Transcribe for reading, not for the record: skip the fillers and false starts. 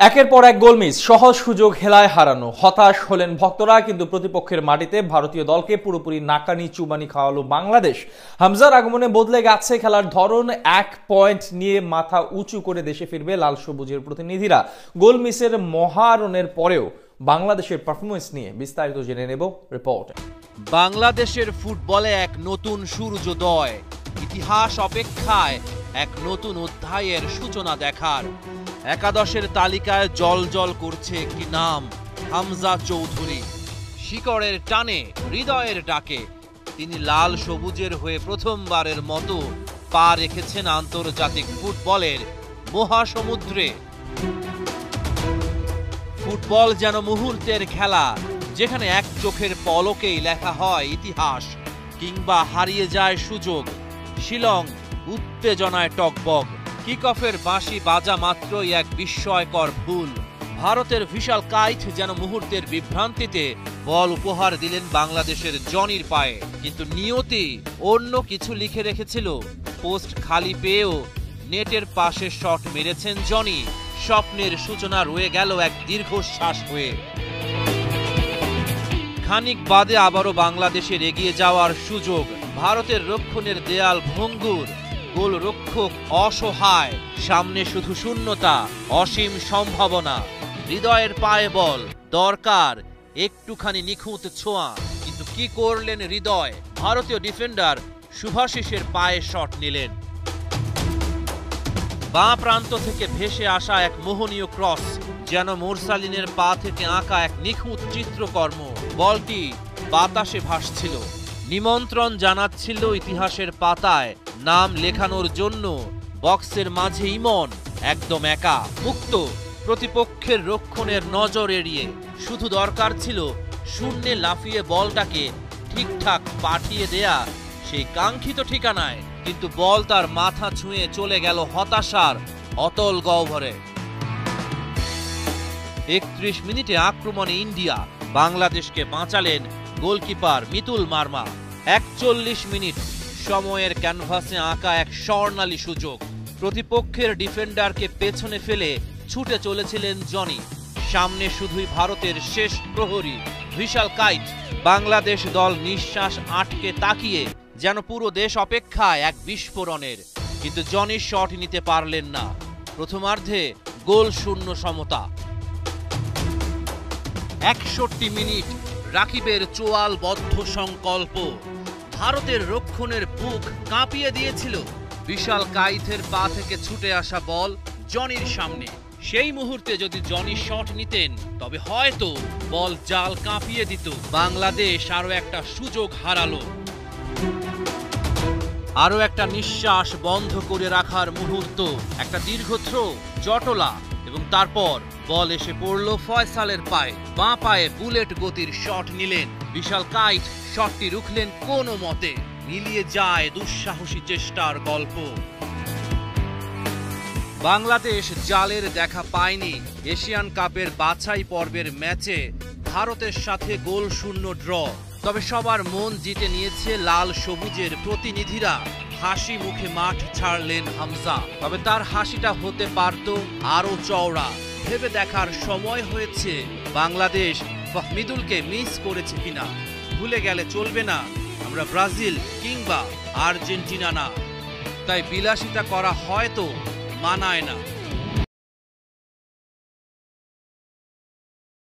একের পর এক গোল মিস, সহজ সুযোগ হেলায় হারানো, হতাশ হলেন ভক্তরা। কিন্তু প্রতিপক্ষের মাটিতে ভারতীয় দলকে পুরোপুরি নাকানি চুবানি খাওয়ালো বাংলাদেশ। হামজার আগমনে বদলে গেছে খেলার ধরন। 1 পয়েন্ট নিয়ে মাথা উঁচু করে দেশে ফিরবে লাল সবুজের প্রতিনিধিরা। গোল মিসের মহারণের পরেও বাংলাদেশের পারফরমেন্স নিয়ে বিস্তারিত জেনে নেব রিপোর্টে। বাংলাদেশের ফুটবলে এক নতুন সূর্যোদয়, ইতিহাস অপেক্ষায় এক নতুন অধ্যায়ের সূচনা দেখার। একাদশের তালিকায় জলজল করছে একটি নাম, হামজা চৌধুরী। শিকড়ের টানে, হৃদয়ের ডাকে তিনি লাল সবুজের হয়ে প্রথমবারের মতো পা রেখেছেন আন্তর্জাতিক ফুটবলের মহাসমুদ্রে। ফুটবল যেন মুহূর্তের খেলা, যেখানে এক চোখের পলকেই লেখা হয় ইতিহাস কিংবা হারিয়ে যায় সুযোগ। শিলং উত্তেজনায় টকবক, কিক অফের বাঁশি বাজা মাত্রই এক বিস্ময়কর ভুল। ভারতের বিশাল কাইট যেন মুহূর্তের বিভ্রান্তিতে বল উপহার দিলেন বাংলাদেশের জনির পায়ে, কিন্তু নিয়তি অন্য কিছু লিখে রেখেছিল। পোস্ট খালি পেয়েও নেটের পাশে শট মেরেছেন জনি। স্বপ্নের সূচনা রয়ে গেল এক দীর্ঘশ্বাস হয়ে। খানিক বাদে আবারও বাংলাদেশের এগিয়ে যাওয়ার সুযোগ। ভারতের রক্ষণের দেয়াল ভঙ্গুর, গোলরক্ষক অসহায়, সামনে শুধু শূন্যতা, অসীম সম্ভাবনা। হৃদয়ের পায়ে বল, দরকার একটুখানি নিখুঁত ছোঁয়া, কিন্তু কি করলেন হৃদয়? ভারতীয় ডিফেন্ডার শুভাশিসের পায়ে শট নিলেন। বাঁ প্রান্ত থেকে ভেসে আসা এক মোহনীয় ক্রস, যেন মোরসালিনের পা থেকে আঁকা এক নিখুঁত চিত্রকর্ম। বলটি বাতাসে ভাসছিল, নিমন্ত্রণ জানাচ্ছিল ইতিহাসের পাতায় নাম লেখানোর জন্য। বক্সের মাঝে ইমন একদম একা, মুক্ত, প্রতিপক্ষের রক্ষণের নজর এড়িয়ে। শুধু দরকার ছিল শূন্যে লাফিয়ে বলটাকে ঠিকঠাক পাঠিয়ে দেয়া সেই কাঙ্ক্ষিত ঠিকানায়, কিন্তু বল তার মাথা ছুঁয়ে চলে গেল হতাশার অতল গহ্বরে। 31 মিনিটে আক্রমণে ইন্ডিয়া, বাংলাদেশকে বাঁচালেন গোলকিপার মিতুল মার্মা। 41 মিনিট সময়ের ক্যানভাসে আঁকা এক স্বর্ণালী সুযোগ। প্রতিপক্ষের ডিফেন্ডারকে পেছনে ফেলে ছুটে চলেছিলেন জনি। সামনে শুধুই ভারতের শেষ প্রহরী বিশাল কাইট। বাংলাদেশ দল নিঃশ্বাস আটকে তাকিয়ে, যেন পুরো দেশ অপেক্ষায় এক বিস্ফোরণের। কিন্তু জনি শট নিতে পারলেন না। প্রথমার্ধে গোল শূন্য সমতা। 61 মিনিট রাকিবের চোয়ালবদ্ধ সংকল্প ভারতের রক্ষণের বুক কাঁপিয়ে দিয়েছিল। বিশাল কাইথের পা থেকে ছুটে আসা বল জনির সামনে। সেই মুহূর্তে যদি জনি শট নিতেন, তবে হয়তো বল জাল কাঁপিয়ে দিত। বাংলাদেশ আরো একটা সুযোগ হারালো। আরো একটা নিঃশ্বাস বন্ধ করে রাখার মুহূর্ত, একটা দীর্ঘ থ্রো, জটলা, এবং তারপর বল এসে পড়ল ফয়সালের পায়ে। বাঁ পায়ে বুলেট গতির শট নিলেন বিশাল কাইট। শটটি রুখলেন কোনো মতে। মিলিয়ে যায় দুঃসাহসী চেষ্টার গল্প। বাংলাদেশ জালের দেখা পায়নি। এশিয়ান কাপের বাছাই পর্বের ম্যাচে ভারতের সাথে গোল শূন্য ড্র। তবে সবার মন জিতে নিয়েছে লাল সবুজের প্রতিনিধিরা। হাসি মুখে মাঠ ছাড়লেন হামজা, তবে তার হাসিটা হতে পারত আরো চওড়া। ভেবে দেখার সময় হয়েছে বাংলাদেশ ফাহমিদুলকে মিস করেছে কিনা। ভুলে গেলে চলবে না, আমরা ব্রাজিল কিংবা আর্জেন্টিনা না। তাই বিলাসিতা করা হয়তো মানায় না।